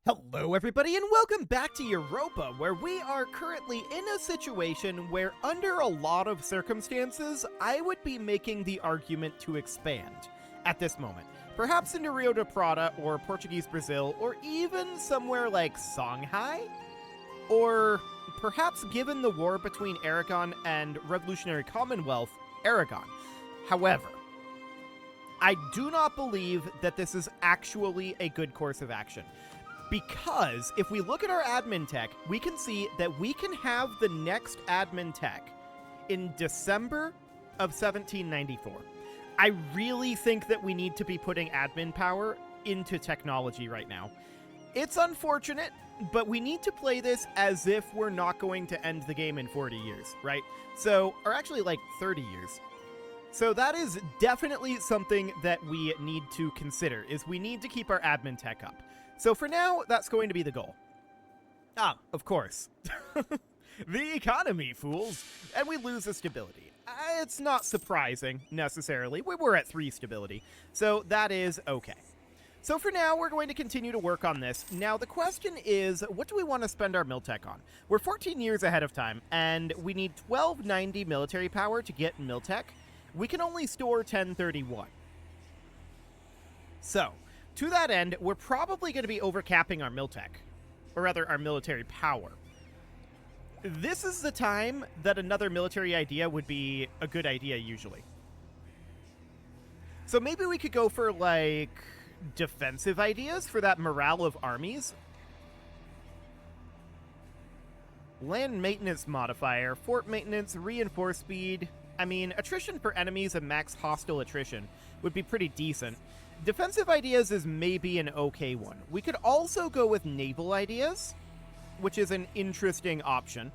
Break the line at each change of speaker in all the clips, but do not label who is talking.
Hello everybody and welcome back to Europa, where we are currently in a situation where under a lot of circumstances, I would be making the argument to expand at this moment. Perhaps into Rio de Prata or Portuguese Brazil or even somewhere like Songhai? Or perhaps given the war between Aragon and Revolutionary Commonwealth, Aragon. However, I do not believe that this is actually a good course of action. Because if we look at our admin tech, we can see that we can have the next admin tech in December of 1794. I really think that we need to be putting admin power into technology right now. It's unfortunate, but we need to play this as if we're not going to end the game in 40 years, right? So, or actually like 30 years. So that is definitely something that we need to consider, is we need to keep our admin tech up. So for now, that's going to be the goal. Ah, of course. The economy, fools. And we lose the stability. It's not surprising, necessarily. We were at 3 stability, so that is okay. So for now, we're going to continue to work on this. Now, the question is, what do we want to spend our Miltech on? We're 14 years ahead of time, and we need 1290 military power to get Miltech. We can only store 1031. So, to that end, we're probably going to be overcapping our Miltech, or rather our military power. This is the time that another military idea would be a good idea, usually. So maybe we could go for, like, defensive ideas for that morale of armies. Land maintenance modifier, fort maintenance, reinforce speed. I mean, attrition per enemies and max hostile attrition would be pretty decent. Defensive ideas is maybe an okay one. We could also go with naval ideas, which is an interesting option.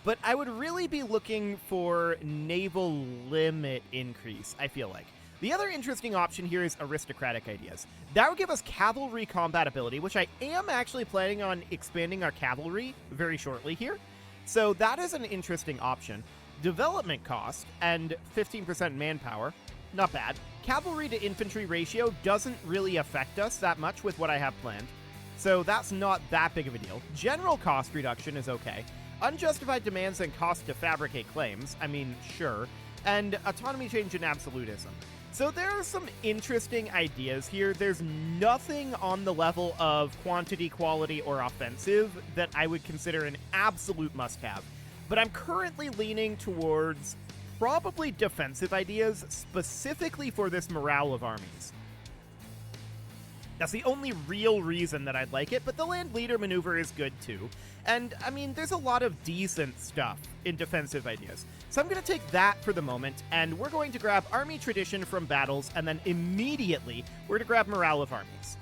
But I would really be looking for naval limit increase, I feel like. The other interesting option here is aristocratic ideas. That would give us cavalry compatibility, which I am actually planning on expanding our cavalry very shortly here. So that is an interesting option. Development cost and 15% manpower. Not bad. Cavalry to infantry ratio doesn't really affect us that much with what I have planned, so that's not that big of a deal. General cost reduction is okay. Unjustified demands and cost to fabricate claims, I mean, sure. And autonomy change and absolutism. So there are some interesting ideas here. There's nothing on the level of quantity, quality, or offensive that I would consider an absolute must-have. But I'm currently leaning towards probably defensive ideas specifically for this morale of armies. That's the only real reason that I'd like it, but the land leader maneuver is good too. And, I mean, there's a lot of decent stuff in defensive ideas. So I'm going to take that for the moment, and we're going to grab army tradition from battles, and then immediately we're going to grab morale of armies.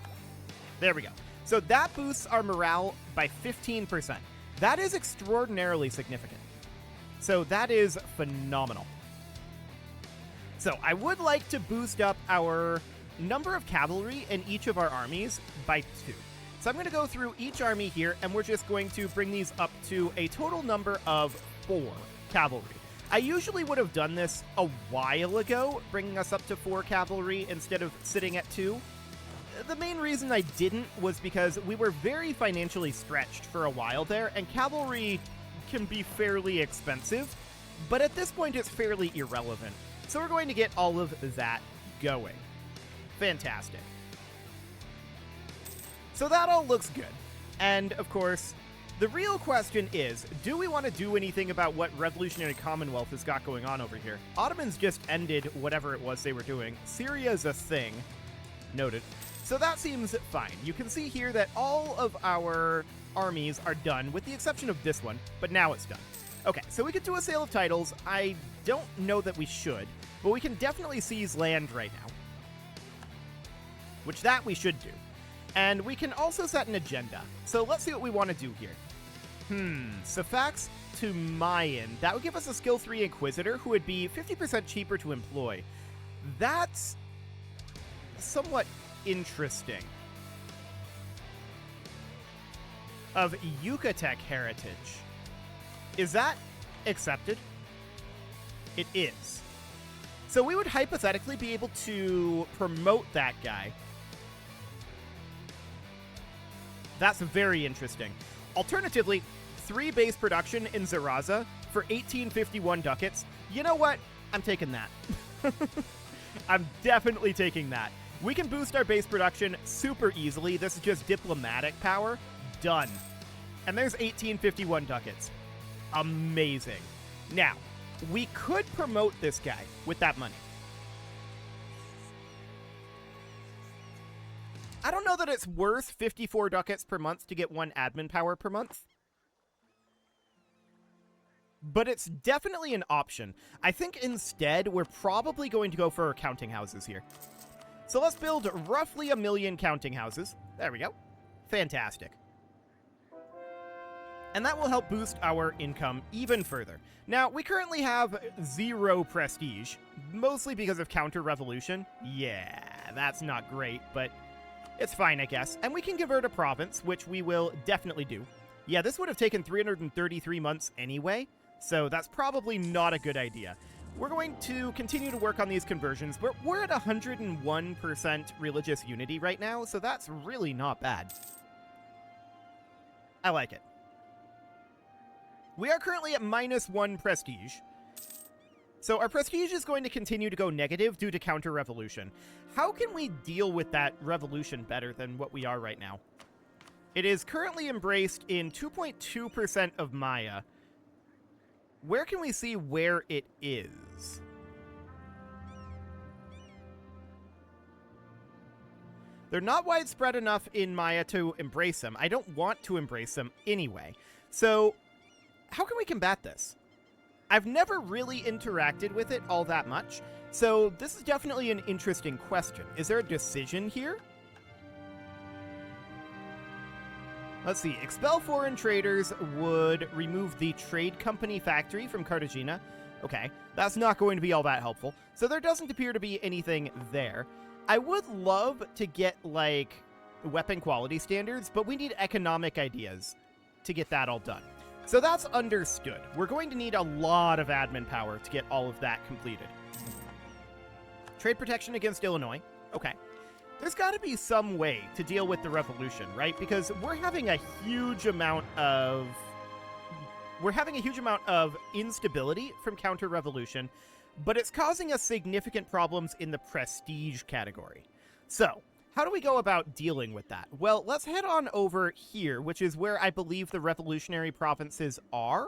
There we go. So that boosts our morale by 15%. That is extraordinarily significant. So that is phenomenal. So I would like to boost up our number of cavalry in each of our armies by 2. So I'm going to go through each army here, and we're just going to bring these up to a total number of 4 cavalry. I usually would have done this a while ago, bringing us up to 4 cavalry instead of sitting at 2. The main reason I didn't was because we were very financially stretched for a while there, and cavalry can be fairly expensive, but at this point it's fairly irrelevant. So we're going to get all of that going. Fantastic. So that all looks good. And, of course, the real question is, do we want to do anything about what Revolutionary Commonwealth has got going on over here? Ottomans just ended whatever it was they were doing. Syria's a thing. Noted. So that seems fine. You can see here that all of our armies are done, with the exception of this one, but now it's done. Okay, so we could do a sale of titles. I don't know that we should, but we can definitely seize land right now. Which that we should do. And we can also set an agenda. So let's see what we want to do here. Safax to Mayan. That would give us a skill 3 Inquisitor who would be 50% cheaper to employ. That's somewhat interesting. Of Yucatec heritage. Is that accepted? It is. So we would hypothetically be able to promote that guy That's very interesting. Alternatively, 3 base production in Zaraza for 1851 ducats. You know what? I'm taking that. I'm definitely taking that. We can boost our base production super easily. This is just diplomatic power. Done. And there's 1851 ducats. Amazing. Now, we could promote this guy with that money. I don't know that it's worth 54 ducats per month to get 1 admin power per month. But it's definitely an option. I think instead, we're probably going to go for counting houses here. So let's build roughly 1 million counting houses. There we go. Fantastic. And that will help boost our income even further. Now, we currently have 0 prestige, mostly because of counter-revolution. Yeah, that's not great, but it's fine, I guess. And we can convert a province, which we will definitely do. Yeah, this would have taken 333 months anyway, so that's probably not a good idea. We're going to continue to work on these conversions, but we're at 101% religious unity right now, so that's really not bad. I like it. We are currently at -1 prestige. So our prestige is going to continue to go negative due to counter-revolution. How can we deal with that revolution better than what we are right now? It is currently embraced in 2.2% of Maya. Where can we see where it is? They're not widespread enough in Maya to embrace them. I don't want to embrace them anyway. So, how can we combat this? I've never really interacted with it all that much, so this is definitely an interesting question. Is there a decision here? Let's see. Expel foreign traders would remove the trade company factory from Cartagena. Okay, that's not going to be all that helpful. So there doesn't appear to be anything there. I would love to get, like, weapon quality standards, but we need economic ideas to get that all done. So that's understood. We're going to need a lot of admin power to get all of that completed. Trade protection against Illinois. Okay. There's got to be some way to deal with the revolution, right? Because we're having a huge amount of instability from counter-revolution, but it's causing us significant problems in the prestige category. So, how do we go about dealing with that? Well, let's head on over here, which is where I believe the revolutionary provinces are.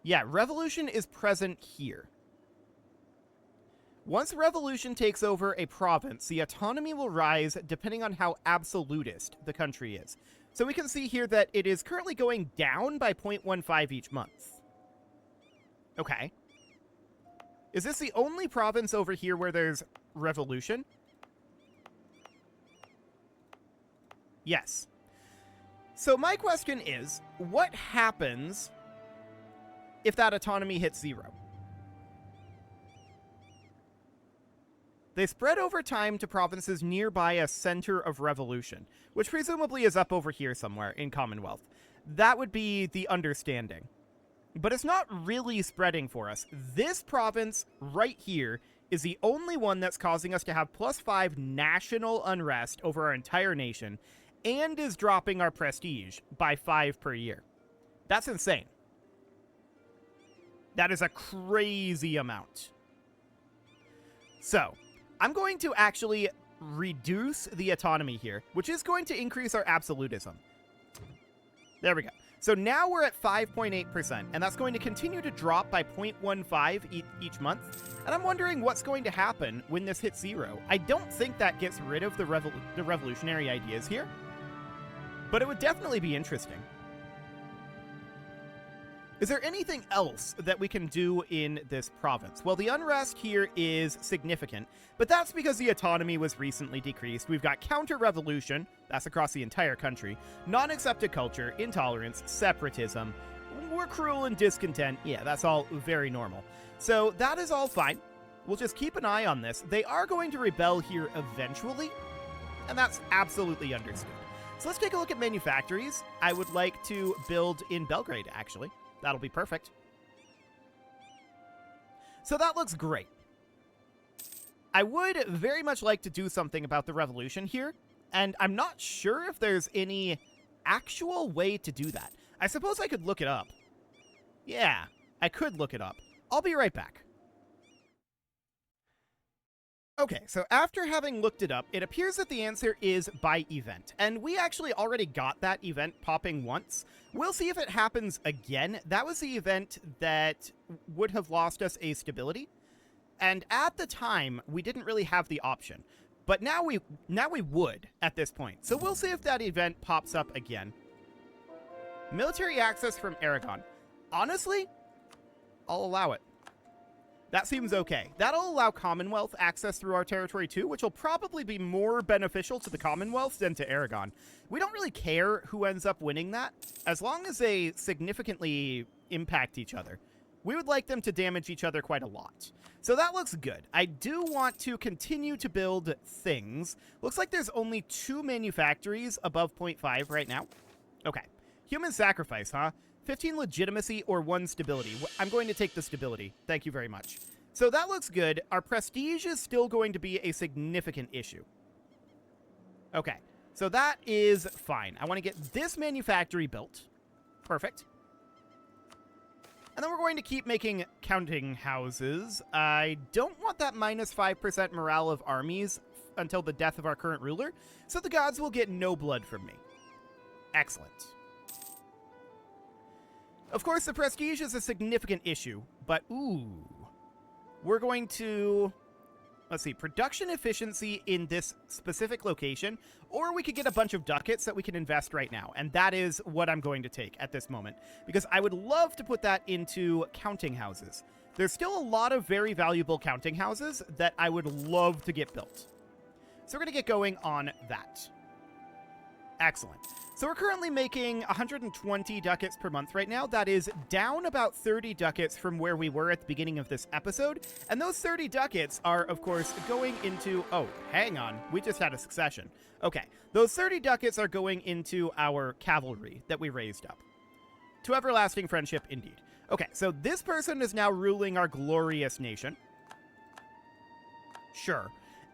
Yeah, revolution is present here. Once revolution takes over a province, the autonomy will rise depending on how absolutist the country is. So we can see here that it is currently going down by 0.15 each month. Okay. Is this the only province over here where there's revolution? Yes. So my question is, what happens if that autonomy hits 0? They spread over time to provinces nearby a center of revolution, which presumably is up over here somewhere in Commonwealth. That would be the understanding. But it's not really spreading for us. This province right here is the only one that's causing us to have +5 national unrest over our entire nation, and is dropping our prestige by 5 per year. That's insane. That is a crazy amount. So, I'm going to actually reduce the autonomy here, which is going to increase our absolutism. There we go. So now we're at 5.8%, and that's going to continue to drop by 0.15 each month. And I'm wondering what's going to happen when this hits 0. I don't think that gets rid of the revolutionary ideas here, but it would definitely be interesting. Is there anything else that we can do in this province? Well, the unrest here is significant, but that's because the autonomy was recently decreased. We've got counter-revolution, that's across the entire country, non-accepted culture, intolerance, separatism, we're cruel and discontent. Yeah, that's all very normal. So that is all fine. We'll just keep an eye on this. They are going to rebel here eventually, and that's absolutely understood. So let's take a look at manufactories. I would like to build in Belgrade, actually. That'll be perfect. So that looks great. I would very much like to do something about the revolution here. And I'm not sure if there's any actual way to do that. I suppose I could look it up. Yeah, I could look it up. I'll be right back. Okay, so after having looked it up, it appears that the answer is by event. And we actually already got that event popping once. We'll see if it happens again. That was the event that would have lost us a stability. And at the time, we didn't really have the option. But now we would at this point. So we'll see if that event pops up again. Military access from Aragon. Honestly, I'll allow it. That seems okay. That'll allow Commonwealth access through our territory too, which will probably be more beneficial to the Commonwealth than to Aragon. We don't really care who ends up winning that, as long as they significantly impact each other. We would like them to damage each other quite a lot. So that looks good. I do want to continue to build things. Looks like there's only 2 manufactories above 0.5 right now. Okay. Human sacrifice, huh? 15 legitimacy or 1 stability. I'm going to take the stability. Thank you very much. So that looks good. Our prestige is still going to be a significant issue. Okay. So that is fine. I want to get this manufactory built. Perfect. And then we're going to keep making counting houses. I don't want that minus 5% morale of armies until the death of our current ruler, so the gods will get no blood from me. Excellent. Of course, the prestige is a significant issue, but ooh. We're going to, let's see, production efficiency in this specific location, or we could get a bunch of ducats that we can invest right now, and that is what I'm going to take at this moment, because I would love to put that into counting houses. There's still a lot of very valuable counting houses that I would love to get built. So we're going to get going on that. Excellent. So we're currently making 120 ducats per month right now. That is down about 30 ducats from where we were at the beginning of this episode. And those 30 ducats are, of course, going into... Oh, hang on. We just had a succession. Okay. Those 30 ducats are going into our cavalry that we raised up. To everlasting friendship, indeed. Okay, so this person is now ruling our glorious nation. Sure.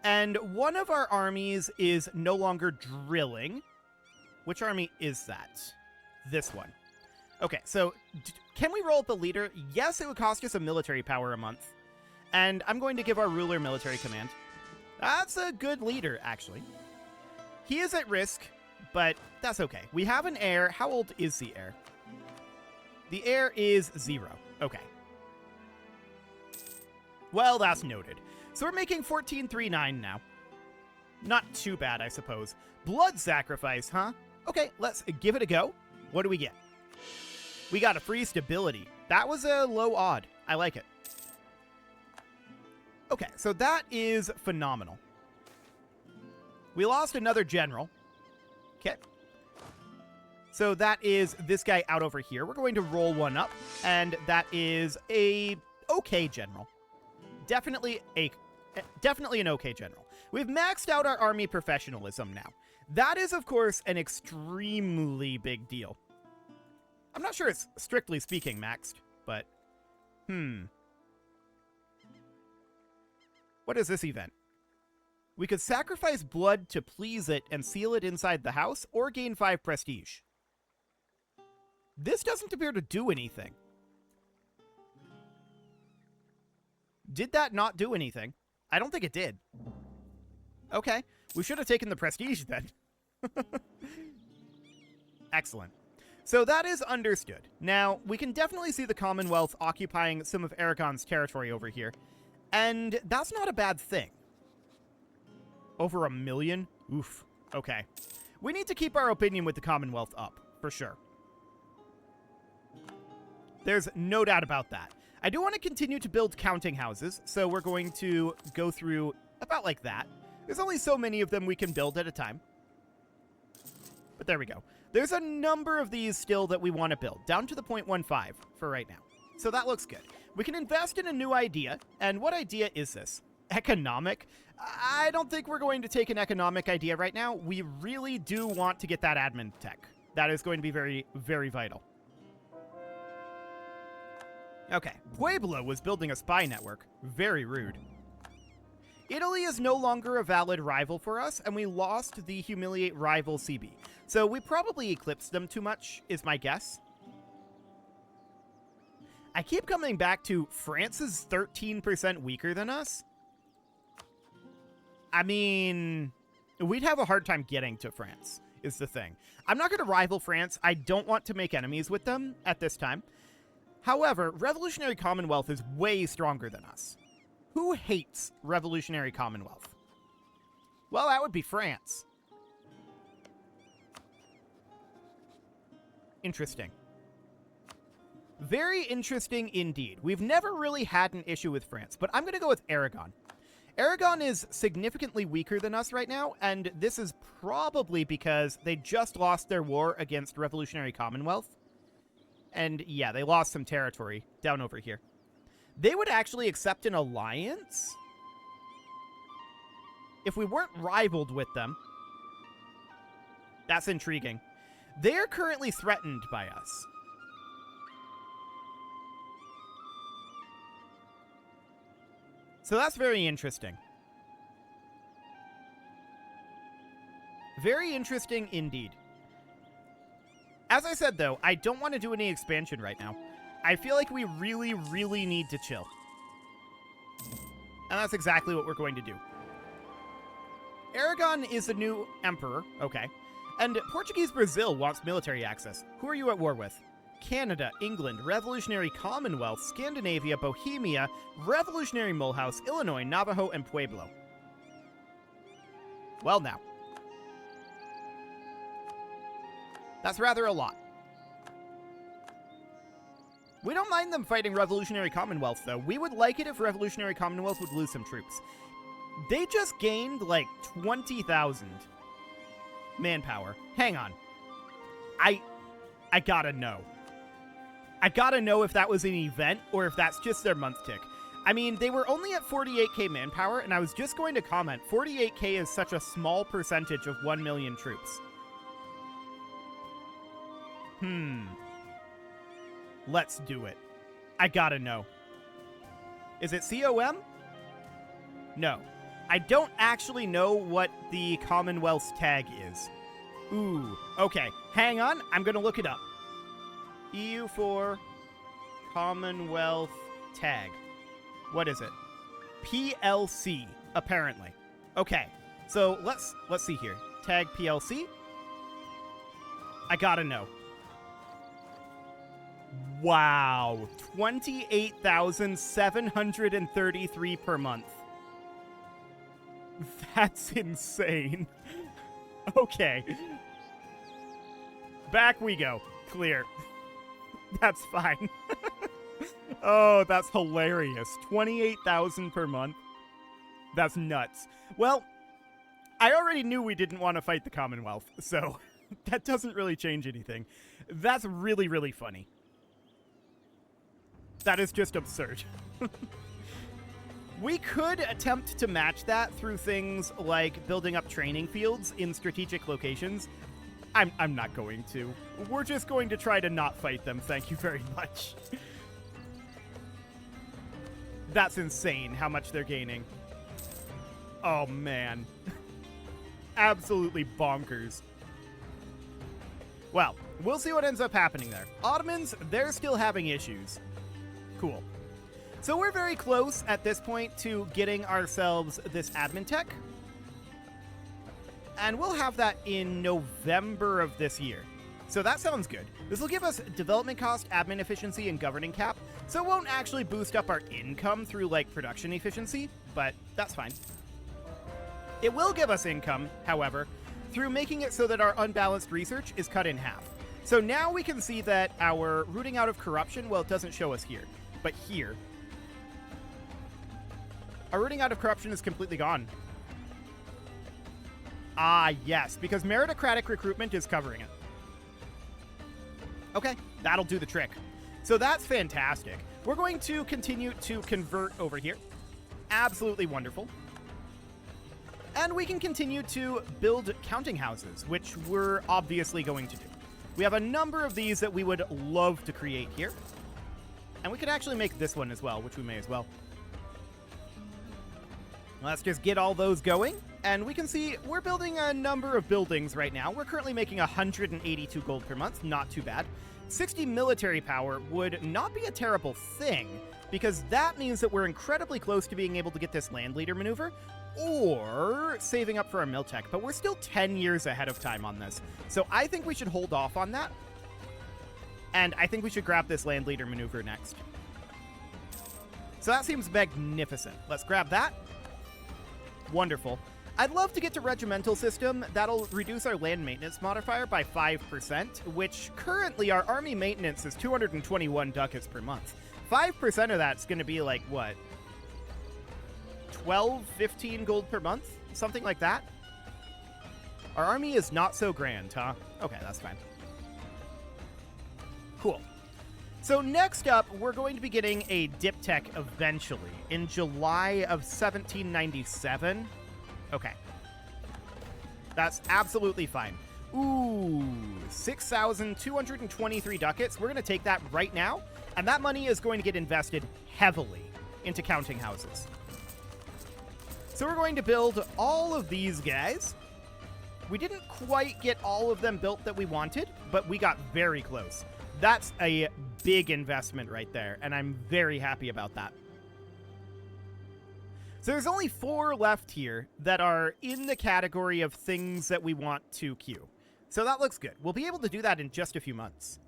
And one of our armies is no longer drilling. Which army is that? This one. Okay, so can we roll up a leader? Yes, it would cost us a military power a month. And I'm going to give our ruler military command. That's a good leader, actually. He is at risk, but that's okay. We have an heir. How old is the heir? The heir is 0. Okay. Well, that's noted. So we're making 1439 now. Not too bad, I suppose. Blood sacrifice, huh? Okay, let's give it a go. What do we get? We got a free stability. That was a low odd. I like it. Okay, so that is phenomenal. We lost another general. Okay. So that is this guy out over here. We're going to roll one up, and that is a okay general. Definitely an okay general. We've maxed out our army professionalism now. That is, of course, an extremely big deal. I'm not sure it's strictly speaking maxed, but... What is this event? We could sacrifice blood to please it and seal it inside the house, or gain 5 prestige. This doesn't appear to do anything. Did that not do anything? I don't think it did. Okay, we should have taken the prestige then. Excellent. So that is understood. Now, we can definitely see the Commonwealth occupying some of Aragon's territory over here. And that's not a bad thing. Over 1 million? Oof. Okay. We need to keep our opinion with the Commonwealth up, for sure. There's no doubt about that. I do want to continue to build counting houses, so we're going to go through about like that. There's only so many of them we can build at a time. But there we go. There's a number of these still that we want to build, down to the 0.15 for right now. So that looks good. We can invest in a new idea, and what idea is this? Economic? I don't think we're going to take an economic idea right now. We really do want to get that admin tech. That is going to be very, very vital. Okay, Pueblo was building a spy network. Very rude. Italy is no longer a valid rival for us, and we lost the humiliate rival CB. So we probably eclipsed them too much, is my guess. I keep coming back to France is 13% weaker than us. I mean, we'd have a hard time getting to France, is the thing. I'm not going to rival France. I don't want to make enemies with them at this time. However, Revolutionary Commonwealth is way stronger than us. Who hates Revolutionary Commonwealth? Well, that would be France. Interesting. Very interesting indeed. We've never really had an issue with France, but I'm going to go with Aragon. Aragon is significantly weaker than us right now, and this is probably because they just lost their war against Revolutionary Commonwealth. And yeah, they lost some territory down over here. They would actually accept an alliance if we weren't rivaled with them. That's intriguing. They are currently threatened by us. So that's very interesting. Very interesting indeed. As I said, though, I don't want to do any expansion right now. I feel like we really, really need to chill. And that's exactly what we're going to do. Aragon is the new emperor. Okay. And Portuguese Brazil wants military access. Who are you at war with? Canada, England, Revolutionary Commonwealth, Scandinavia, Bohemia, Revolutionary Mulhouse, Illinois, Navajo, and Pueblo. Well, now. That's rather a lot. We don't mind them fighting Revolutionary Commonwealth, though. We would like it if Revolutionary Commonwealth would lose some troops. They just gained, like, 20,000 manpower. Hang on. I gotta know. I gotta know if that was an event or if that's just their month tick. I mean, they were only at 48k manpower, and I was just going to comment, 48k is such a small percentage of 1 million troops. Let's do it. I gotta know. Is it COM? No. I don't actually know what the Commonwealth's tag is. Ooh, okay. Hang on, I'm gonna look it up. EU4 Commonwealth tag. What is it? PLC, apparently. Okay, so let's see here. Tag PLC. I gotta know. Wow, 28,733 per month. That's insane. Okay. Back we go. Clear. That's fine. Oh, that's hilarious. 28,000 per month. That's nuts. Well, I already knew we didn't want to fight the Commonwealth, so that doesn't really change anything. That's really, really funny. That is just absurd. We could attempt to match that through things like building up training fields in strategic locations. I'm not going to. We're just going to try to not fight them, thank you very much. That's insane how much they're gaining. Oh, man. Absolutely bonkers. Well, we'll see what ends up happening there. Ottomans, they're still having issues. Cool. So we're very close at this point to getting ourselves this admin tech. And we'll have that in November of this year. So that sounds good. This will give us development cost, admin efficiency, and governing cap. So it won't actually boost up our income through, like, production efficiency, but that's fine. It will give us income, however, through making it so that our unbalanced research is cut in half. So now we can see that our rooting out of corruption, well, it doesn't show us here, but here. Our rooting out of corruption is completely gone. Ah, yes, because meritocratic recruitment is covering it. Okay, that'll do the trick. So that's fantastic. We're going to continue to convert over here. Absolutely wonderful. And we can continue to build counting houses, which we're obviously going to do. We have a number of these that we would love to create here. And we could actually make this one as well, which we may as well. Let's just get all those going, and we can see we're building a number of buildings right now. We're currently making 182 gold per month, not too bad. 60 military power would not be a terrible thing, because that means that we're incredibly close to being able to get this land leader maneuver, or saving up for our mill tech, but we're still 10 years ahead of time on this. So I think we should hold off on that, and I think we should grab this land leader maneuver next. So that seems magnificent. Let's grab that. Wonderful. I'd love to get to regimental system. That'll reduce our land maintenance modifier by 5%, which currently our army maintenance is 221 ducats per month. 5% of that's going to be like, what, 12, 15 gold per month? Something like that? Our army is not so grand, huh? Okay, that's fine. Cool. So next up, we're going to be getting a dip tech eventually in July of 1797. Okay. That's absolutely fine. Ooh, 6,223 ducats. We're going to take that right now, and that money is going to get invested heavily into counting houses. So we're going to build all of these guys. We didn't quite get all of them built that we wanted, but we got very close. That's a big investment right there, and I'm very happy about that. So there's only 4 left here that are in the category of things that we want to queue. So that looks good. We'll be able to do that in just a few months.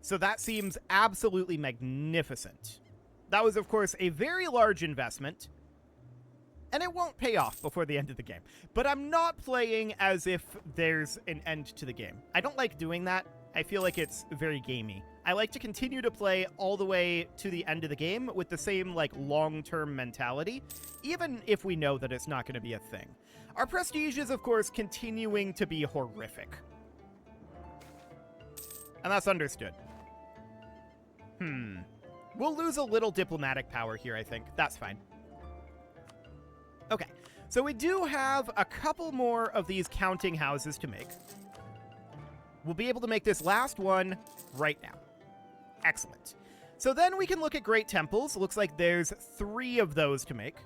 So that seems absolutely magnificent. That was, of course, a very large investment, and it won't pay off before the end of the game. But I'm not playing as if there's an end to the game. I don't like doing that. I feel like it's very gamey. I like to continue to play all the way to the end of the game with the same, like, long-term mentality, even if we know that it's not going to be a thing. Our prestige is, of course, continuing to be horrific. And that's understood. We'll lose a little diplomatic power here, I think. That's fine. Okay, so we do have a couple more of these counting houses to make. We'll be able to make this last one right now. Excellent. So then we can look at Great Temples. Looks like there's 3 of those to make.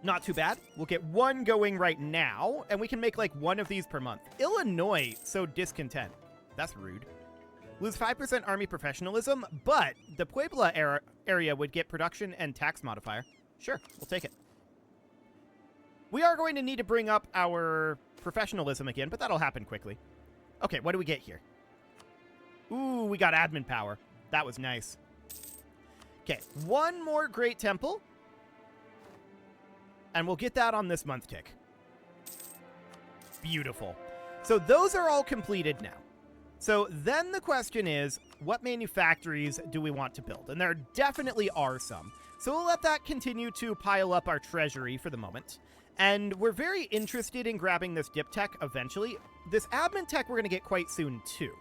Not too bad. We'll get 1 going right now, and we can make like 1 of these per month. Illinois, so discontent. That's rude. Lose 5% army professionalism, but the Puebla area would get production and tax modifier. Sure, we'll take it. We are going to need to bring up our professionalism again, but that'll happen quickly. Okay, what do we get here? Ooh, we got admin power. That was nice. Okay, 1 more Great Temple. And we'll get that on this month tick. Beautiful. So those are all completed now. So then the question is, what manufactories do we want to build? And there definitely are some. So we'll let that continue to pile up our treasury for the moment. And we're very interested in grabbing this dip tech eventually. This admin tech we're going to get quite soon too.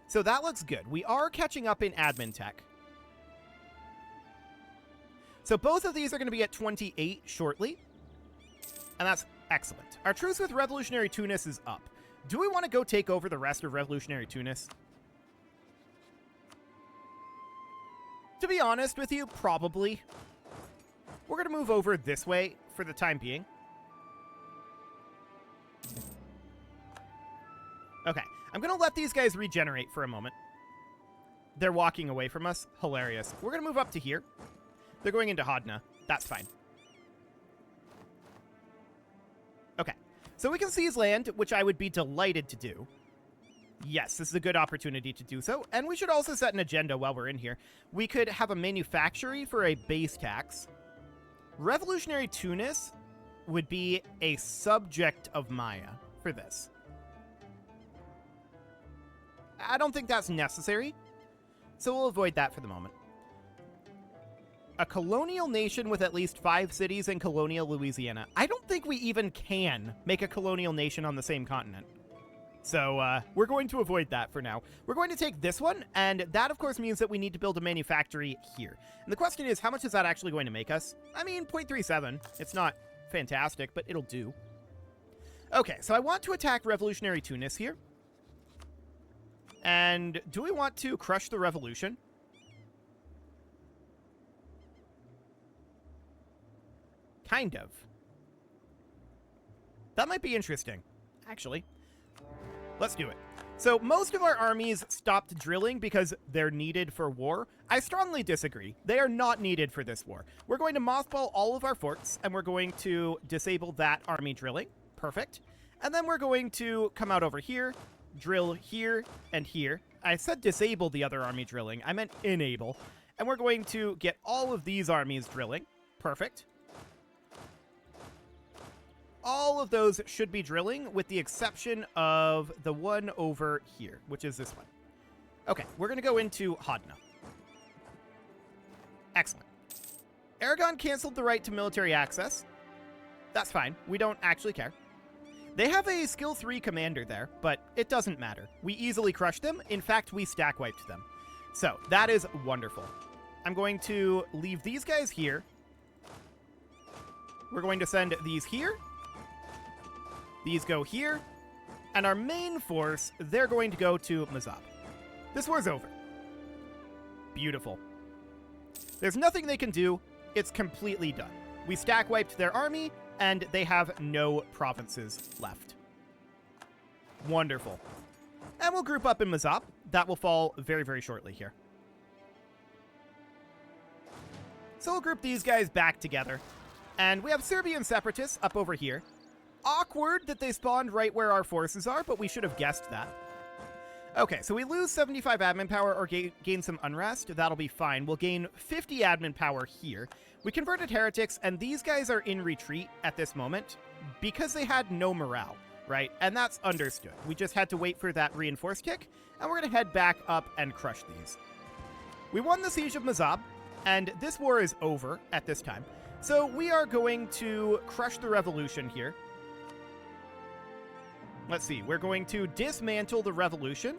So that looks good. We are catching up in admin tech. So both of these are going to be at 28 shortly. And that's excellent. Our truce with Revolutionary Tunis is up. Do we want to go take over the rest of Revolutionary Tunis? To be honest with you, probably. We're going to move over this way for the time being. Okay, I'm going to let these guys regenerate for a moment. They're walking away from us. Hilarious. We're going to move up to here. They're going into Hodna. That's fine. Okay, so we can seize land, which I would be delighted to do. Yes, this is a good opportunity to do so. And we should also set an agenda while we're in here. We could have a manufactory for a base tax. Revolutionary Tunis would be a subject of Maya for this. I don't think that's necessary, so we'll avoid that for the moment. A colonial nation with at least 5 cities in colonial Louisiana. I don't think we even can make a colonial nation on the same continent. So we're going to avoid that for now. We're going to take this one, and that, of course, means that we need to build a manufactory here. And the question is, how much is that actually going to make us? I mean, 0.37. It's not fantastic, but it'll do. Okay, so I want to attack Revolutionary Tunis here. And do we want to crush the revolution? Kind of. That might be interesting, actually. Let's do it. So most of our armies stopped drilling because they're needed for war. I strongly disagree. They are not needed for this war. We're going to mothball all of our forts, and we're going to disable that army drilling. Perfect. And then we're going to come out over here, drill here and here. I said disable the other army drilling. I meant enable. And we're going to get all of these armies drilling. Perfect. All of those should be drilling, with the exception of the one over here, which is this one. Okay, we're going to go into Hodna. Excellent. Aragon canceled the right to military access. That's fine. We don't actually care. They have a skill 3 commander there, but it doesn't matter. We easily crushed them. In fact, we stack wiped them. So that is wonderful. I'm going to leave these guys here. We're going to send these here. These go here, and our main force, they're going to go to Mazab. This war's over. Beautiful. There's nothing they can do. It's completely done. We stack wiped their army, and they have no provinces left. Wonderful. And we'll group up in Mazab. That will fall very, very shortly here. So we'll group these guys back together. And we have Serbian separatists up over here. Awkward that they spawned right where our forces are, but we should have guessed that. Okay, so we lose 75 admin power or gain some unrest. That'll be fine. We'll gain 50 admin power here. We converted heretics, and these guys are in retreat at this moment because they had no morale, right? And that's understood. We just had to wait for that reinforced kick, and we're going to head back up and crush these. We won the Siege of Mazab, and this war is over at this time. So we are going to crush the revolution here. Let's see, we're going to dismantle the revolution.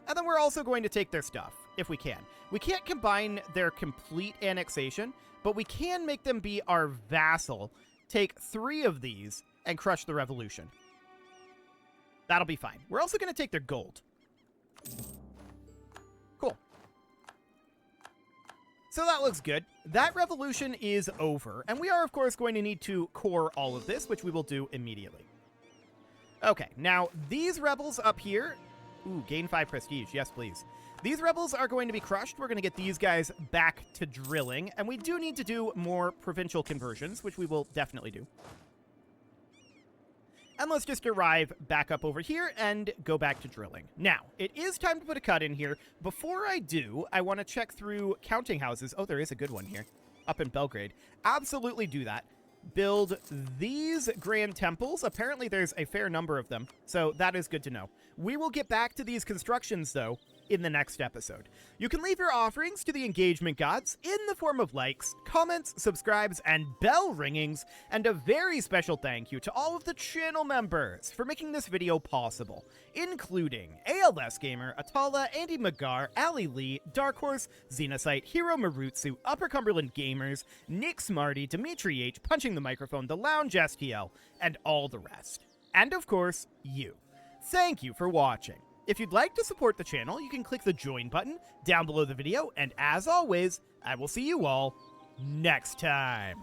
And then we're also going to take their stuff, if we can. We can't combine their complete annexation, but we can make them be our vassal, take 3 of these, and crush the revolution. That'll be fine. We're also going to take their gold. Cool. So that looks good. That revolution is over, and we are, of course, going to need to core all of this, which we will do immediately. Okay, now these rebels up here... Ooh, gain 5 prestige. Yes, please. These rebels are going to be crushed. We're going to get these guys back to drilling, and we do need to do more provincial conversions, which we will definitely do. And let's just arrive back up over here and go back to drilling. Now, it is time to put a cut in here. Before I do, I want to check through counting houses. Oh, there is a good one here. Up in Belgrade. Absolutely do that. Build these grand temples. Apparently there's a fair number of them, so that is good to know. We will get back to these constructions, though, in the next episode. You can leave your offerings to the engagement gods in the form of likes, comments, subscribes, and bell ringings, and a very special thank you to all of the channel members for making this video possible, including ALS Gamer, Atala, Andy Magar, Ali Lee, Dark Horse, Xenocyte, Hero Marutsu, Upper Cumberland Gamers, Nick Smarty, Dimitri H, Punching the Microphone, The Lounge STL, and all the rest. And of course, you. Thank you for watching. If you'd like to support the channel, you can click the join button down below the video, and as always, I will see you all next time.